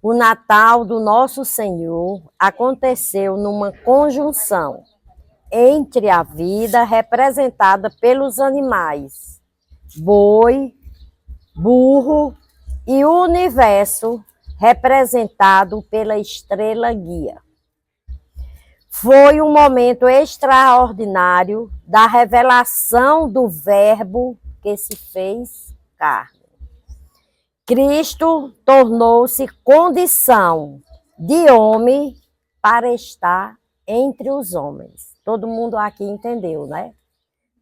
O Natal do Nosso Senhor aconteceu numa conjunção entre a vida representada pelos animais, boi, burro, e o universo representado pela estrela guia. Foi um momento extraordinário da revelação do Verbo que se fez carne. Cristo tornou-se condição de homem para estar entre os homens. Todo mundo aqui entendeu, né?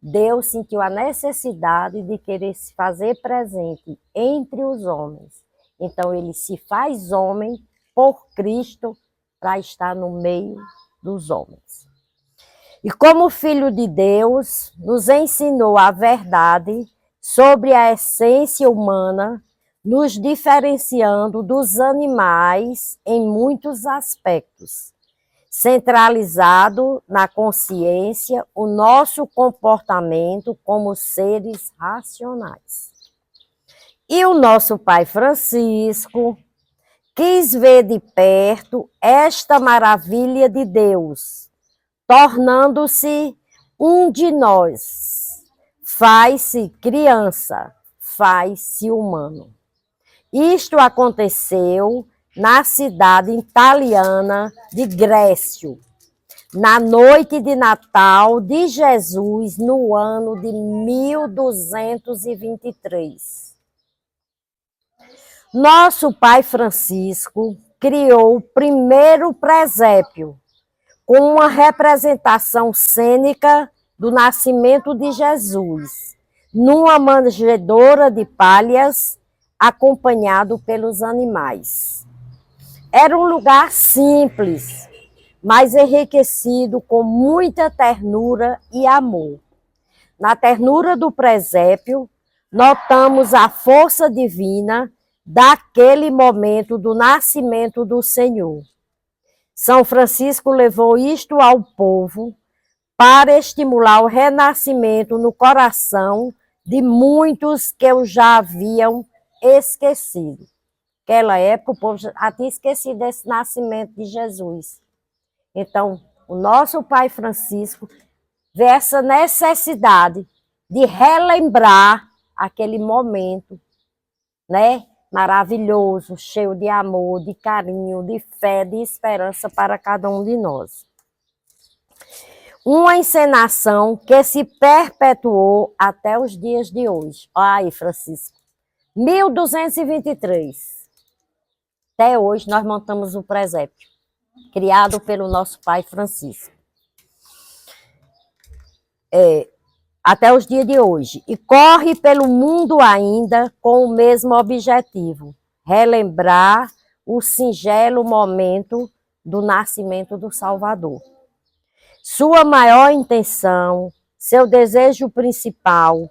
Deus sentiu a necessidade de querer se fazer presente entre os homens. Então, ele se faz homem por Cristo para estar no meio dos homens. E como Filho de Deus, nos ensinou a verdade sobre a essência humana, nos diferenciando dos animais em muitos aspectos, centralizado na consciência o nosso comportamento como seres racionais. E o nosso Pai Francisco quis ver de perto esta maravilha de Deus, tornando-se um de nós. Faz-se criança, faz-se humano. Isto aconteceu na cidade italiana de Grécio, na noite de Natal de Jesus, no ano de 1223. Nosso Pai Francisco criou o primeiro presépio, com uma representação cênica do nascimento de Jesus, numa manjedoura de palhas, acompanhado pelos animais. Era um lugar simples, mas enriquecido com muita ternura e amor. Na ternura do presépio, notamos a força divina daquele momento do nascimento do Senhor. São Francisco levou isto ao povo para estimular o renascimento no coração de muitos que o já haviam esquecido. Naquela época, o povo já tinha esquecido desse nascimento de Jesus. Então, o nosso Pai Francisco vê essa necessidade de relembrar aquele momento, né? Maravilhoso, cheio de amor, de carinho, de fé, de esperança para cada um de nós. Uma encenação que se perpetuou até os dias de hoje. Olha aí, Francisco. 1223. Até hoje nós montamos o presépio, criado pelo nosso Pai Francisco. Até os dias de hoje. E corre pelo mundo ainda com o mesmo objetivo: relembrar o singelo momento do nascimento do Salvador. Sua maior intenção, seu desejo principal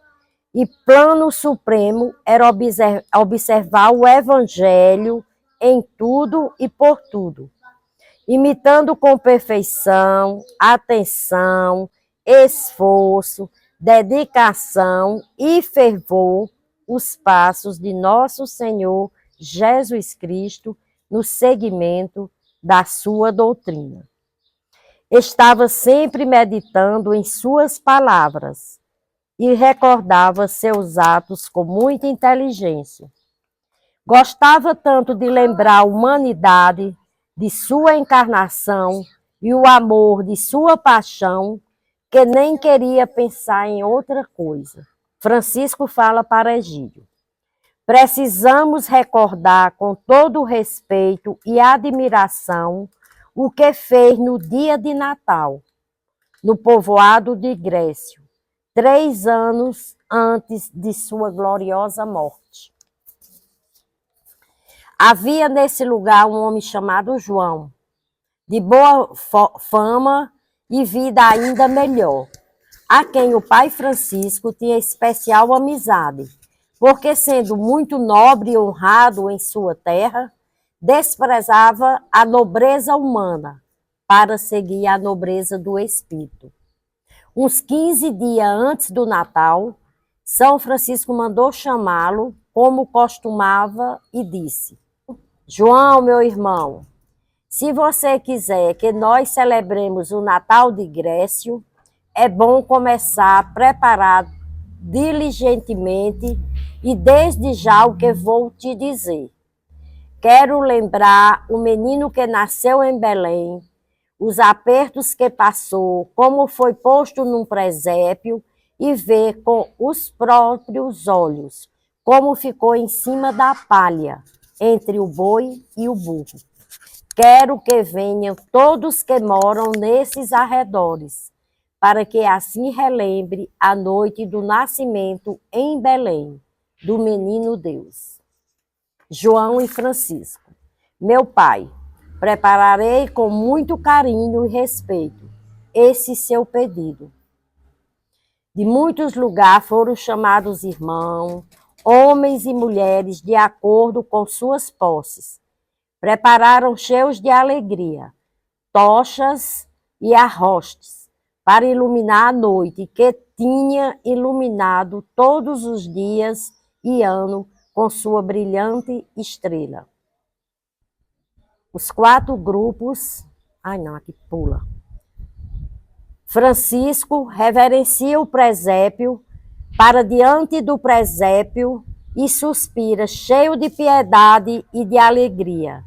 e plano supremo era observar o Evangelho em tudo e por tudo, imitando com perfeição, atenção, esforço, dedicação e fervor os passos de nosso Senhor Jesus Cristo no seguimento da sua doutrina. Estava sempre meditando em suas palavras e recordava seus atos com muita inteligência. Gostava tanto de lembrar a humanidade de sua encarnação e o amor de sua paixão, que nem queria pensar em outra coisa. Francisco fala para Egídio: precisamos recordar com todo respeito e admiração o que fez no dia de Natal, no povoado de Grécio, 3 anos antes de sua gloriosa morte. Havia nesse lugar um homem chamado João, de boa fama e vida ainda melhor, a quem o Pai Francisco tinha especial amizade, porque, sendo muito nobre e honrado em sua terra, desprezava a nobreza humana para seguir a nobreza do espírito. Uns 15 dias antes do Natal, São Francisco mandou chamá-lo, como costumava, e disse: João, meu irmão, se você quiser que nós celebremos o Natal de Grécio, é bom começar a preparar diligentemente e desde já o que vou te dizer. Quero lembrar o menino que nasceu em Belém, os apertos que passou, como foi posto num presépio e ver com os próprios olhos como ficou em cima da palha, entre o boi e o burro. Quero que venham todos que moram nesses arredores, para que assim relembre a noite do nascimento em Belém, do menino Deus. João e Francisco. Meu pai, prepararei com muito carinho e respeito esse seu pedido. De muitos lugares foram chamados irmãos, homens e mulheres de acordo com suas posses. Prepararam cheios de alegria, tochas e arrostes, para iluminar a noite que tinha iluminado todos os dias e ano com sua brilhante estrela. Os 4 grupos... Ai, não, aqui pula. Francisco reverencia o presépio, para diante do presépio e suspira, cheio de piedade e de alegria.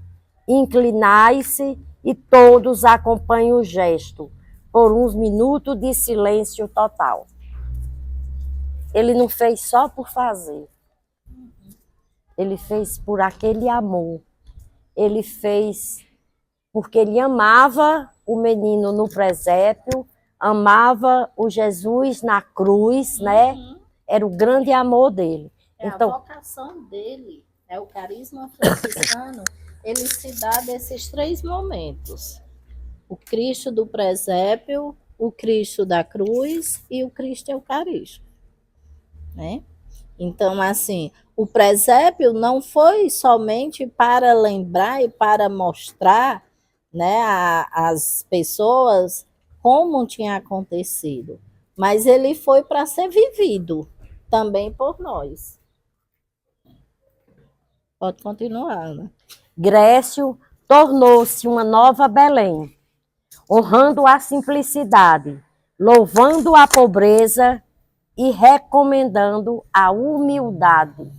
Inclinai-se e todos acompanhem o gesto, por uns minutos de silêncio total. Ele não fez só por fazer. Ele fez por aquele amor. Ele fez porque ele amava o menino no presépio, amava o Jesus na cruz, né? Era o grande amor dele. Então, a vocação dele, o carisma franciscano, ele se dá desses 3 momentos. O Cristo do presépio, o Cristo da cruz e o Cristo eucarístico, né? Então, assim, o presépio não foi somente para lembrar e para mostrar, né, às pessoas como tinha acontecido, mas ele foi para ser vivido também por nós. Pode continuar, Ana. Grécio tornou-se uma nova Belém, honrando a simplicidade, louvando a pobreza e recomendando a humildade,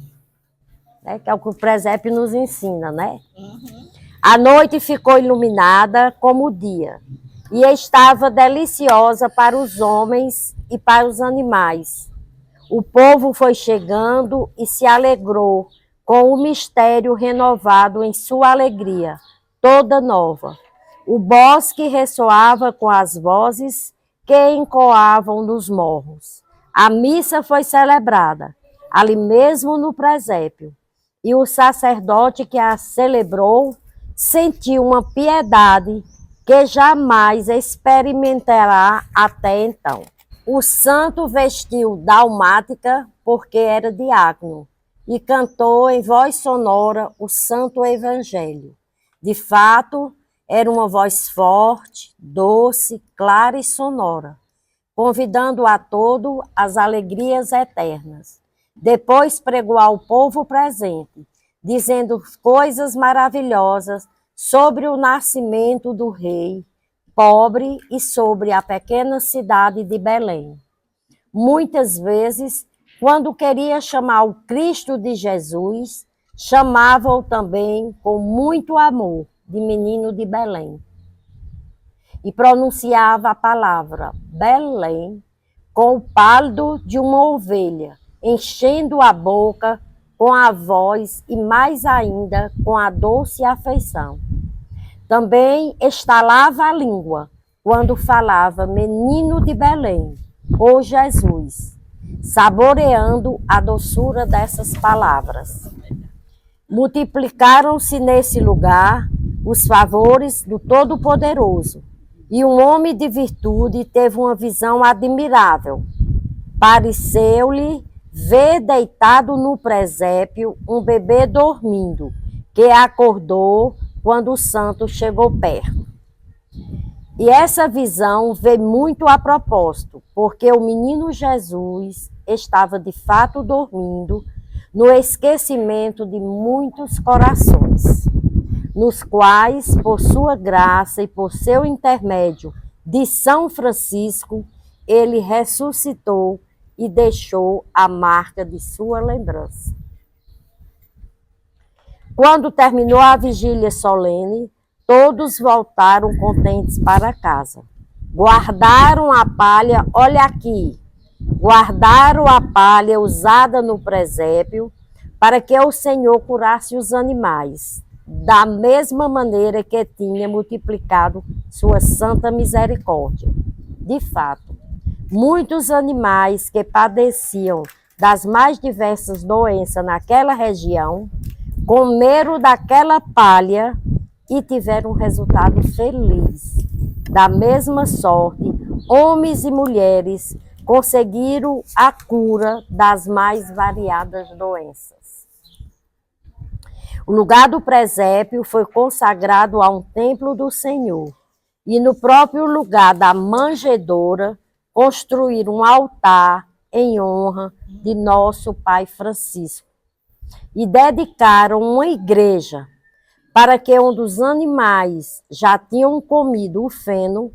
né? Que é o que o presépio nos ensina, né? A noite ficou iluminada como o dia, e estava deliciosa para os homens e para os animais. O povo foi chegando e se alegrou com o mistério renovado em sua alegria, toda nova. O bosque ressoava com as vozes que encoavam nos morros. A missa foi celebrada, ali mesmo no presépio, e o sacerdote que a celebrou sentiu uma piedade que jamais experimentará até então. O santo vestiu dalmática porque era diácono e cantou em voz sonora o santo evangelho. De fato, era uma voz forte, doce, clara e sonora, convidando a todo as alegrias eternas. Depois pregou ao povo presente, dizendo coisas maravilhosas sobre o nascimento do rei pobre e sobre a pequena cidade de Belém. Muitas vezes, quando queria chamar o Cristo de Jesus, chamava-o também com muito amor de menino de Belém. E pronunciava a palavra Belém com o pálido de uma ovelha, enchendo a boca com a voz e mais ainda com a doce afeição. Também estalava a língua quando falava menino de Belém, ou Jesus, saboreando a doçura dessas palavras. Multiplicaram-se nesse lugar os favores do Todo-Poderoso, e um homem de virtude teve uma visão admirável. Pareceu-lhe ver deitado no presépio um bebê dormindo, que acordou quando o santo chegou perto. E essa visão veio muito a propósito, porque o menino Jesus estava de fato dormindo no esquecimento de muitos corações. nos quais, por sua graça e por seu intermédio de São Francisco, ele ressuscitou e deixou a marca de sua lembrança. Quando terminou a vigília solene, todos voltaram contentes para casa. Guardaram a palha, olha aqui, guardaram a palha usada no presépio para que o Senhor curasse os animais, da mesma maneira que tinha multiplicado sua santa misericórdia. De fato, muitos animais que padeciam das mais diversas doenças naquela região comeram daquela palha e tiveram um resultado feliz. Da mesma sorte, homens e mulheres conseguiram a cura das mais variadas doenças. O lugar do presépio foi consagrado a um templo do Senhor, e no próprio lugar da manjedoura construíram um altar em honra de nosso Pai Francisco, e dedicaram uma igreja para que onde os animais já tinham comido o feno,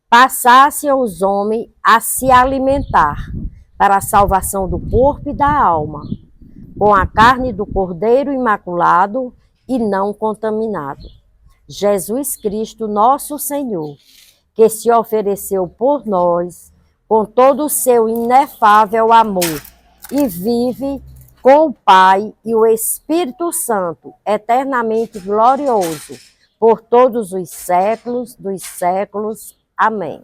passassem os homens a se alimentar para a salvação do corpo e da alma, com a carne do Cordeiro Imaculado e não contaminado. Jesus Cristo, nosso Senhor, que se ofereceu por nós com todo o seu inefável amor e vive com o Pai e o Espírito Santo, eternamente glorioso, por todos os séculos dos séculos. Amém.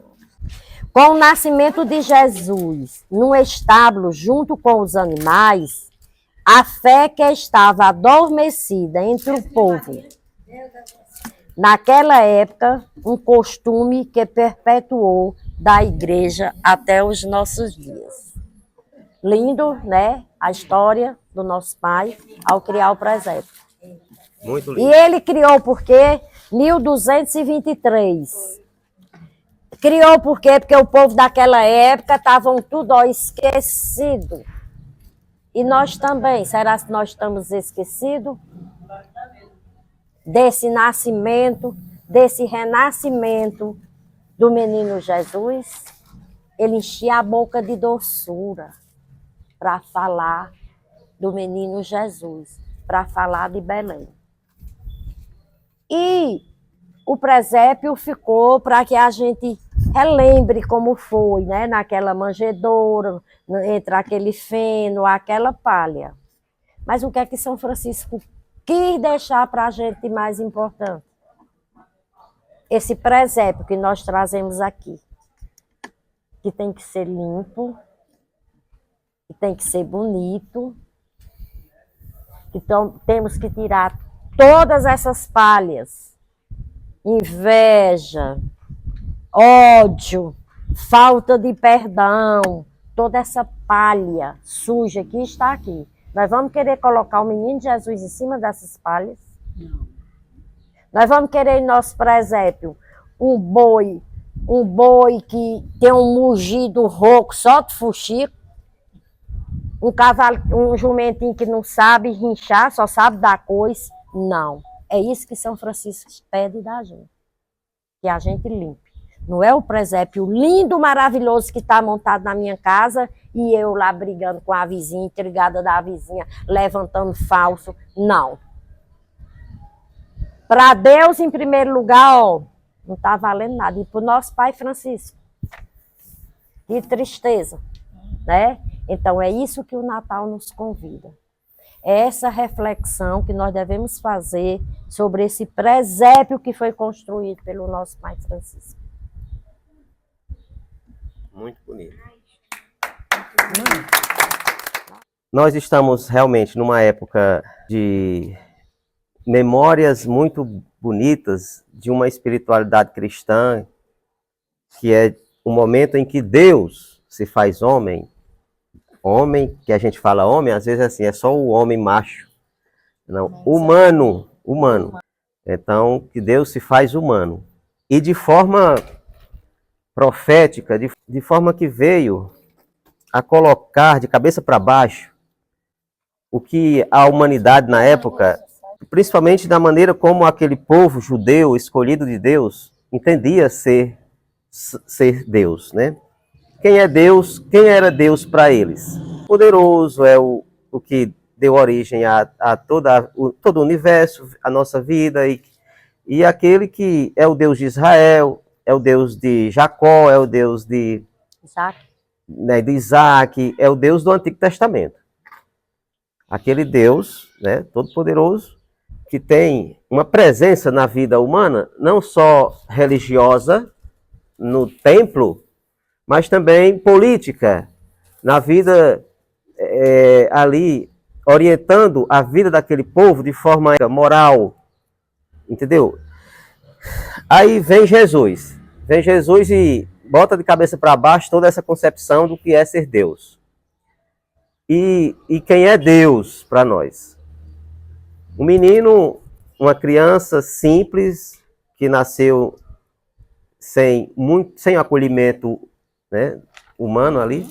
Com o nascimento de Jesus no estábulo junto com os animais, a fé que estava adormecida entre o povo, naquela época, um costume que perpetuou da igreja até os nossos dias. Lindo, né? A história do nosso pai ao criar o presépio. Muito lindo. E ele criou por quê? 1223. Criou por quê? Porque o povo daquela época estavam tudo esquecido. E nós também. Será que nós estamos esquecidos? Desse nascimento, desse renascimento do menino Jesus. Ele enchia a boca de doçura para falar do menino Jesus, para falar de Belém. E o presépio ficou para que a gente relembre como foi, né? Naquela manjedoura, entre aquele feno, aquela palha. Mas o que é que São Francisco quis deixar para a gente mais importante? Esse presépio que nós trazemos aqui, que tem que ser limpo, que tem que ser bonito. Então, temos que tirar todas essas palhas, inveja, ódio, falta de perdão, toda essa palha suja que está aqui. Nós vamos querer colocar o menino Jesus em cima dessas palhas? Não. Nós vamos querer em nosso presépio um boi que tem um mugido rouco só de fuxico, um cavalo, um jumentinho que não sabe rinchar, só sabe dar coice. Não. É isso que São Francisco pede da gente. Que a gente limpe. Não é o presépio lindo, maravilhoso que está montado na minha casa e eu lá brigando com a vizinha, intrigada da vizinha, levantando falso. Não. Para Deus, em primeiro lugar, ó, não está valendo nada. E para o nosso Pai Francisco. Que tristeza, né? Então, é isso que o Natal nos convida. É essa reflexão que nós devemos fazer sobre esse presépio que foi construído pelo nosso Pai Francisco. Muito bonito. Nós estamos realmente numa época de memórias muito bonitas de uma espiritualidade cristã, que é o momento em que Deus se faz homem. Homem, que a gente fala homem, às vezes assim, é só o homem macho. Não, humano. Então, que Deus se faz humano. E de forma profética, de forma que veio a colocar de cabeça para baixo o que a humanidade na época principalmente da maneira como aquele povo judeu escolhido de Deus entendia ser Deus, né? Quem é Deus? Quem era Deus para eles? Poderoso é o que deu origem a todo o universo, a nossa vida, e aquele que é o Deus de Israel, é o Deus de Jacó, é o Deus de Isaac, é o Deus do Antigo Testamento. Aquele Deus, né, todo-poderoso, que tem uma presença na vida humana, não só religiosa, no templo, mas também política, na vida ali, orientando a vida daquele povo de forma moral, entendeu? Aí vem Jesus e bota de cabeça para baixo toda essa concepção do que é ser Deus. E quem é Deus para nós? Um menino, uma criança simples, que nasceu sem acolhimento, né, humano ali,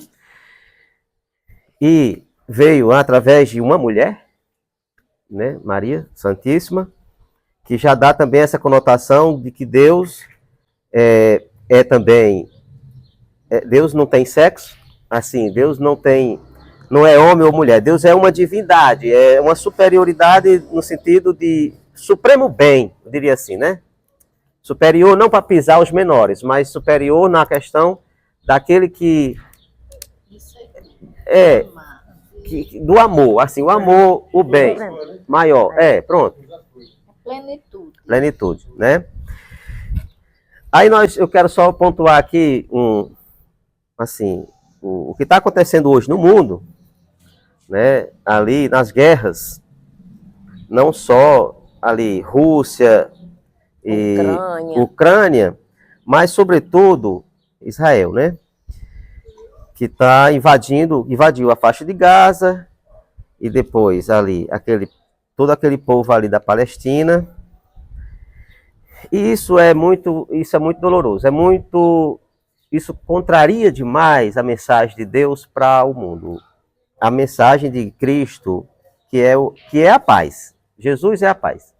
e veio através de uma mulher, né, Maria Santíssima, que já dá também essa conotação de que Deus Deus não tem sexo, assim, Deus não é homem ou mulher, Deus é uma divindade, é uma superioridade no sentido de supremo bem, eu diria assim, né? Superior não para pisar os menores, mas superior na questão daquele que do amor, assim, o amor, o bem maior, pronto. Plenitude, né? Aí eu quero só pontuar aqui o que está acontecendo hoje no mundo, né? Ali nas guerras, não só ali Rússia e Ucrânia, mas sobretudo Israel, né? Que está invadiu a faixa de Gaza e depois ali todo aquele povo ali da Palestina. E isso é muito doloroso, isso contraria demais a mensagem de Deus para o mundo. A mensagem de Cristo, que é a paz. Jesus é a paz.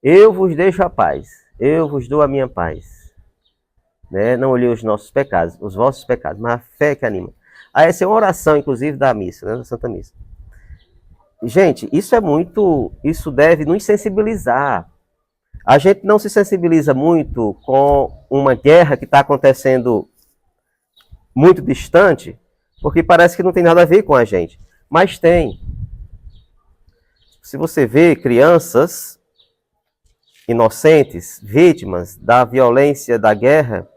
Eu vos deixo a paz, eu vos dou a minha paz. Né? Não olhei os nossos pecados, os vossos pecados, mas a fé que anima. Essa é uma oração, inclusive, da missa, né? Da Santa Missa. Gente, isso deve nos sensibilizar. A gente não se sensibiliza muito com uma guerra que está acontecendo muito distante, porque parece que não tem nada a ver com a gente. Mas tem. Se você vê crianças inocentes, vítimas da violência da guerra,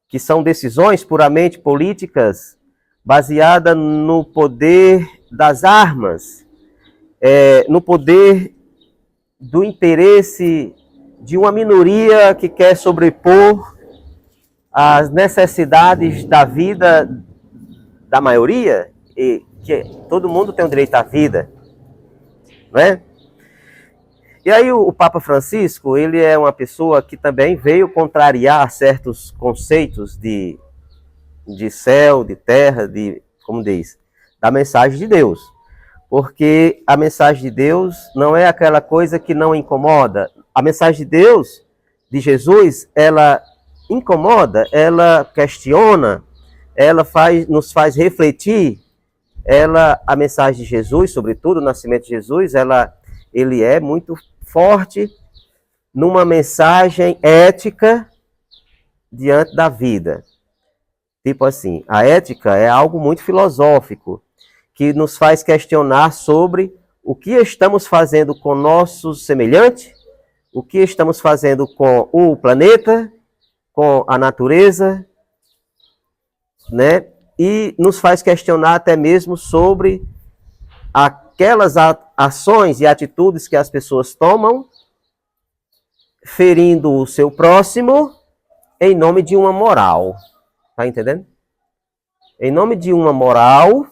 que são decisões puramente políticas, baseadas no poder das armas, no poder do interesse de uma minoria que quer sobrepor as necessidades da vida da maioria, e que todo mundo tem o direito à vida, né? E aí o Papa Francisco, ele é uma pessoa que também veio contrariar certos conceitos de céu, de terra, como diz, da mensagem de Deus. Porque a mensagem de Deus não é aquela coisa que não incomoda. A mensagem de Deus, de Jesus, ela incomoda, ela questiona, ela nos faz refletir. A mensagem de Jesus, sobretudo o nascimento de Jesus, ele é muito forte numa mensagem ética diante da vida. Tipo assim, a ética é algo muito filosófico, que nos faz questionar sobre o que estamos fazendo com nossos semelhantes, o que estamos fazendo com o planeta, com a natureza, né? E nos faz questionar até mesmo sobre aquelas ações e atitudes que as pessoas tomam, ferindo o seu próximo em nome de uma moral. Tá entendendo? Em nome de uma moral,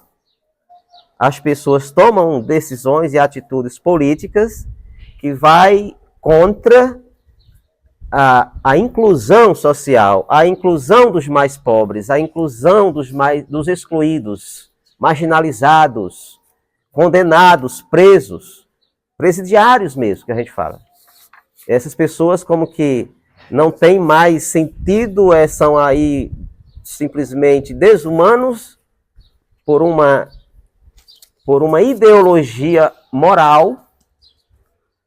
as pessoas tomam decisões e atitudes políticas que vai contra a inclusão social, a inclusão dos mais pobres, a inclusão dos excluídos, marginalizados, condenados, presos. presidiários mesmo, que a gente fala. Essas pessoas como que não têm mais sentido, são aí simplesmente desumanos por uma ideologia moral,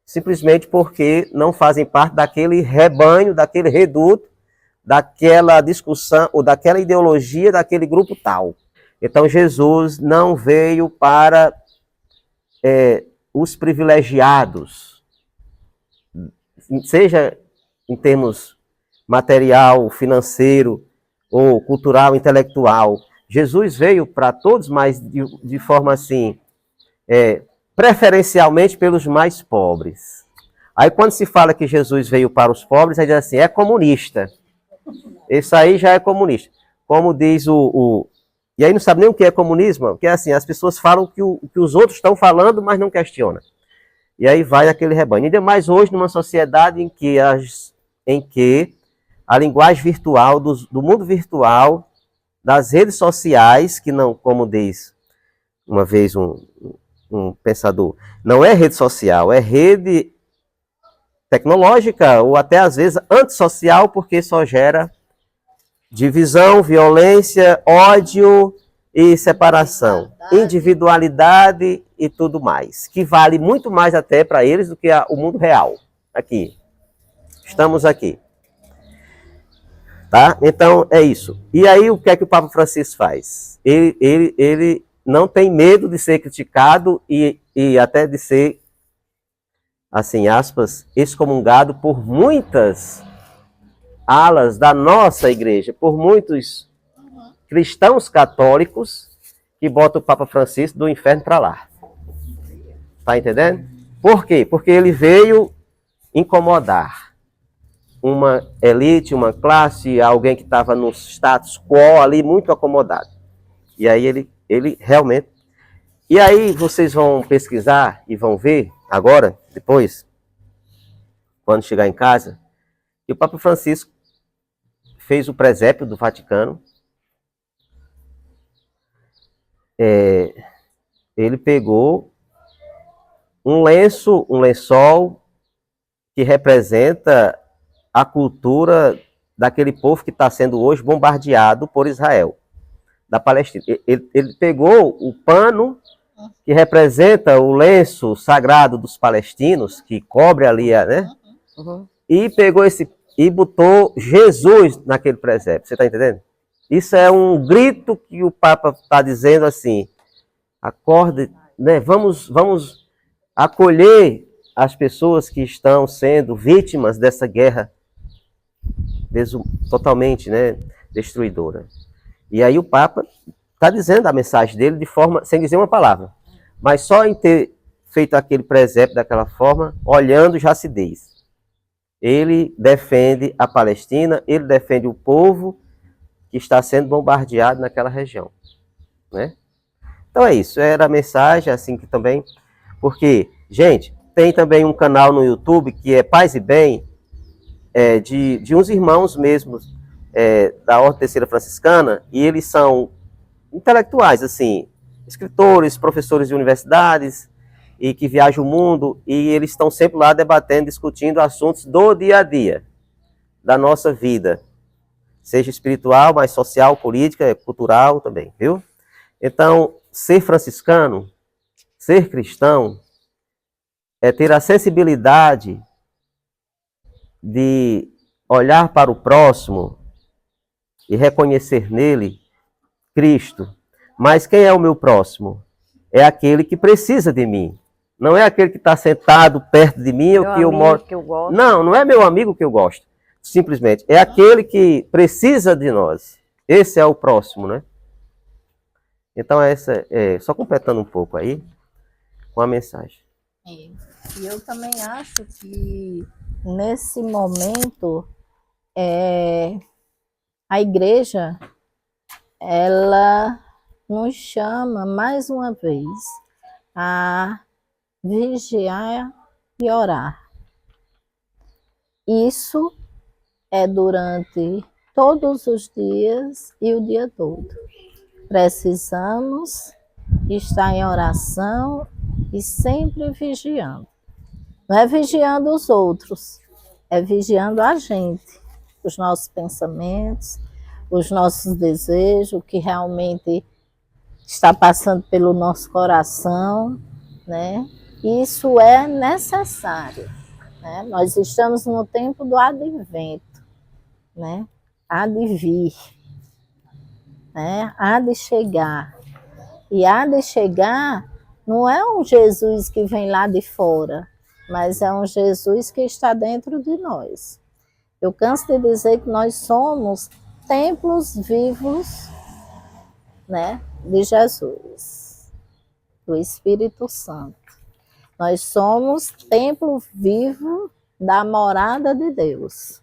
simplesmente porque não fazem parte daquele rebanho, daquele reduto, daquela discussão, ou daquela ideologia, daquele grupo tal. Então, Jesus não veio para os privilegiados, seja em termos material, financeiro, ou cultural, intelectual. Jesus veio para todos, mas de forma assim, preferencialmente pelos mais pobres. Aí quando se fala que Jesus veio para os pobres, aí diz assim, é comunista. Esse aí já é comunista. Como diz e aí não sabe nem o que é comunismo, porque assim, as pessoas falam o que os outros estão falando, mas não questionam. E aí vai aquele rebanho. Ainda mais hoje, numa sociedade em que a linguagem virtual, do mundo virtual, das redes sociais, que não, como diz uma vez um pensador, não é rede social, é rede tecnológica, ou até às vezes antissocial, porque só gera divisão, violência, ódio e separação, individualidade e tudo mais, que vale muito mais até para eles do que o mundo real. Aqui, estamos aqui. Tá? Então, é isso. E aí, o que é que o Papa Francisco faz? Ele não tem medo de ser criticado e até de ser, assim, aspas, excomungado por muitas alas da nossa igreja, por muitos cristãos católicos que botam o Papa Francisco do inferno para lá. Tá entendendo? Por quê? Porque ele veio incomodar uma elite, uma classe, alguém que estava no status quo ali, muito acomodado. E aí ele realmente... E aí vocês vão pesquisar e vão ver agora, depois, quando chegar em casa, que o Papa Francisco fez o presépio do Vaticano. Ele pegou um lençol que representa a cultura daquele povo que está sendo hoje bombardeado por Israel, da Palestina. Ele pegou o pano que representa o lenço sagrado dos palestinos, que cobre ali, né? Uhum. E pegou e botou Jesus naquele presépio. Você está entendendo? Isso é um grito que o Papa está dizendo assim, acorde, né? Vamos acolher as pessoas que estão sendo vítimas dessa guerra totalmente, né, destruidora. E aí o Papa está dizendo a mensagem dele de forma, sem dizer uma palavra, mas só em ter feito aquele presépio daquela forma, olhando já se diz. Ele defende a Palestina, ele defende o povo que está sendo bombardeado naquela região, né? Então é isso, era a mensagem, assim que também, porque, gente, tem também um canal no YouTube que é Paz e Bem, de uns irmãos mesmos, da Ordem Terceira Franciscana, e eles são intelectuais, assim, escritores, professores de universidades, e que viajam o mundo, e eles estão sempre lá debatendo, discutindo assuntos do dia a dia, da nossa vida, seja espiritual, mas social, política, cultural também, viu? Então, ser franciscano, ser cristão, é ter a sensibilidade de olhar para o próximo e reconhecer nele Cristo. Mas quem é o meu próximo? É aquele que precisa de mim. Não é aquele que está sentado perto de mim ou que eu moro. Que eu gosto. Não, não é meu amigo que eu gosto. Simplesmente. É aquele que precisa de nós. Esse é o próximo, né? Então, só completando um pouco aí com a mensagem. E eu também acho que nesse momento a igreja ela nos chama mais uma vez a vigiar e orar. Isso é durante todos os dias e o dia todo. Precisamos estar em oração e sempre vigiando. Não é vigiando os outros, é vigiando a gente, os nossos pensamentos, os nossos desejos, o que realmente está passando pelo nosso coração, né? Isso é necessário, né? Nós estamos no tempo do advento, né? Há de vir, né? Há de chegar. E há de chegar não é um Jesus que vem lá de fora, mas é um Jesus que está dentro de nós. Eu canso de dizer que nós somos templos vivos, né, de Jesus, do Espírito Santo. Nós somos templo vivo da morada de Deus.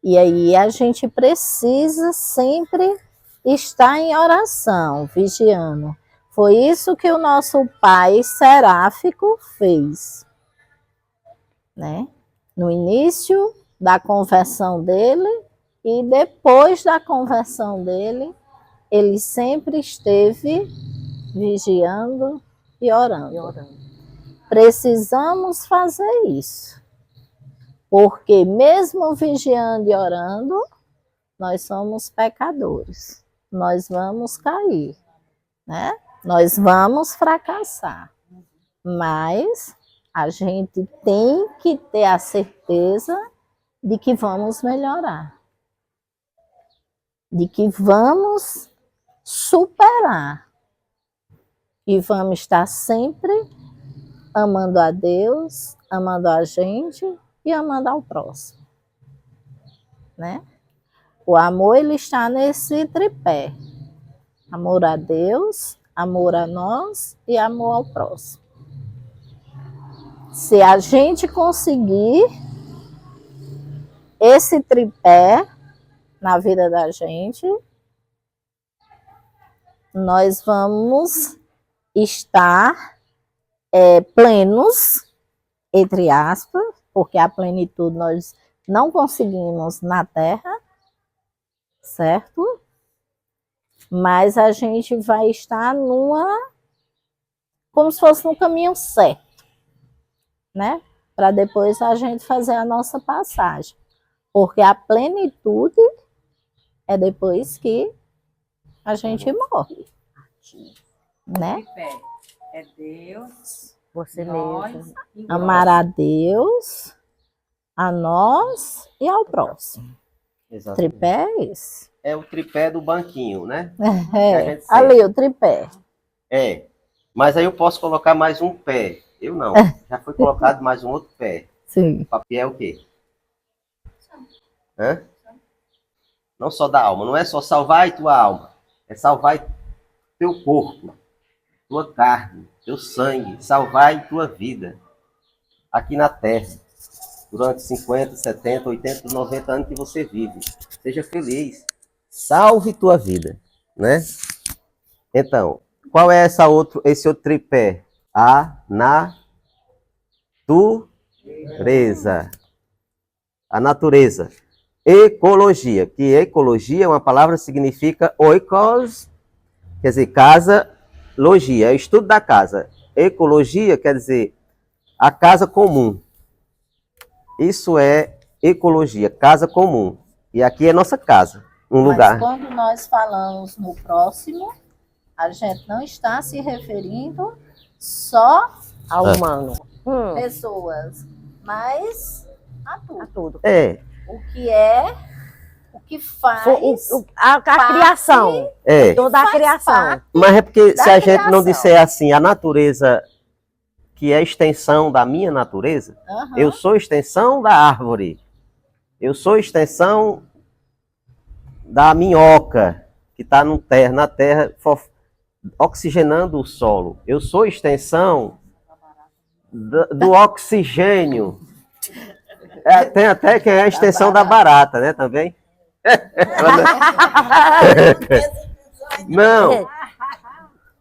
E aí a gente precisa sempre estar em oração, vigiando. Foi isso que o nosso pai seráfico fez, né? No início da conversão dele e depois da conversão dele, ele sempre esteve vigiando e orando. Precisamos fazer isso, porque mesmo vigiando e orando, nós somos pecadores, nós vamos cair, né? Nós vamos fracassar, mas a gente tem que ter a certeza de que vamos melhorar, de que vamos superar e vamos estar sempre amando a Deus, amando a gente e amando ao próximo, né? O amor, ele está nesse tripé: amor a Deus, amor a nós e amor ao próximo. Se a gente conseguir esse tripé na vida da gente, nós vamos estar plenos, entre aspas, porque a plenitude nós não conseguimos na Terra, certo? Mas a gente vai estar como se fosse no caminho certo, né? Para depois a gente fazer a nossa passagem. Porque a plenitude é depois que a gente morre, né? É Deus, Você nós mesmo. e Amar a Deus, a nós e ao próximo. Exatamente. Tripé é esse. É o tripé do banquinho, né? É, gente ali o tripé. É. Mas aí eu posso colocar mais um pé. Eu não. Já foi colocado mais um outro pé. Sim. O papel é o quê? Hã? Não só da alma. Não é só salvar tua alma. É salvar teu corpo, tua carne, teu sangue. Salvar tua vida aqui na Terra. Durante 50, 70, 80, 90 anos que você vive. Seja feliz. Salve tua vida, né? Então, qual é esse outro tripé? A natureza. A natureza. Ecologia, que ecologia é uma palavra que significa oikos, quer dizer, casa, logia, é o estudo da casa. Ecologia quer dizer a casa comum. Isso é ecologia, casa comum. E aqui é nossa casa, um lugar. Mas quando nós falamos no próximo, a gente não está se referindo só Ao humano. a pessoas, mas a tudo. A tudo. É, O que faz A criação. é. Toda a faz criação. parte Mas é porque se da a gente não criação. disser assim, a natureza, que é a extensão da minha natureza, Aham. eu sou extensão da árvore, eu sou extensão da minhoca, que está na terra, oxigenando o solo. Eu sou extensão do oxigênio. Tem até quem é a extensão da barata, né, também? Não,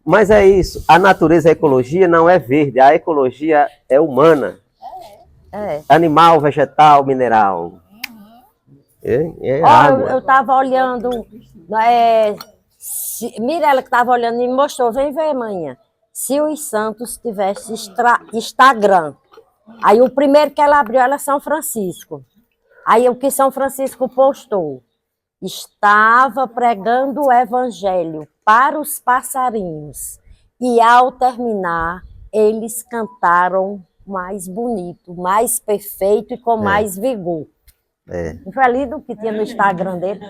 mas é isso. A natureza, a ecologia não é verde, a ecologia é humana. É. Animal, vegetal, mineral. É Ó, água. eu estava olhando. Mirela que estava olhando e me mostrou. Vem ver, manhã. Se os santos tivessem Instagram, Aí o primeiro que ela abriu era São Francisco. Aí o que São Francisco postou? Estava pregando o evangelho para os passarinhos. E ao terminar, eles cantaram mais bonito, mais perfeito e com mais vigor. É. Não foi ali do que tinha no Instagram dele?